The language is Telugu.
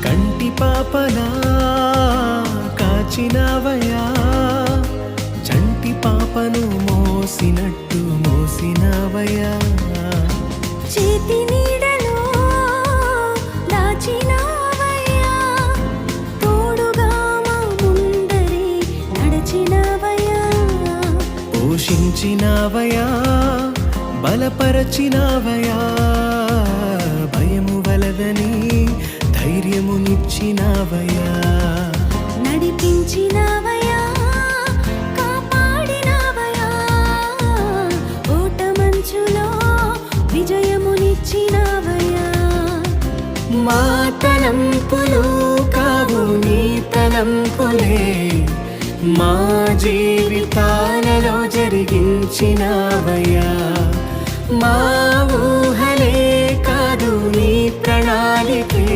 కంటి పాపలా కాచినవయా, చంటి పాపను మోసినట్టు మోసినవయా. చేతి నీడలో దాచినవయా, తోడుగా మా ముందరే నడిచినవయా. పోషించినవయా, బలపరచినవయా, భయము వలదని ధైర్యమునిచ్చినవయా. నడిపించినవయా, కాపాడినవయా, ఓటమంచులో విజయమునిచ్చినవయా. మా తలంపులు కావు నీ తలంపులే, మా జీవితాలలో జరిగించినవయా. మా ఊహలే కాదు నీ ప్రణాళికే.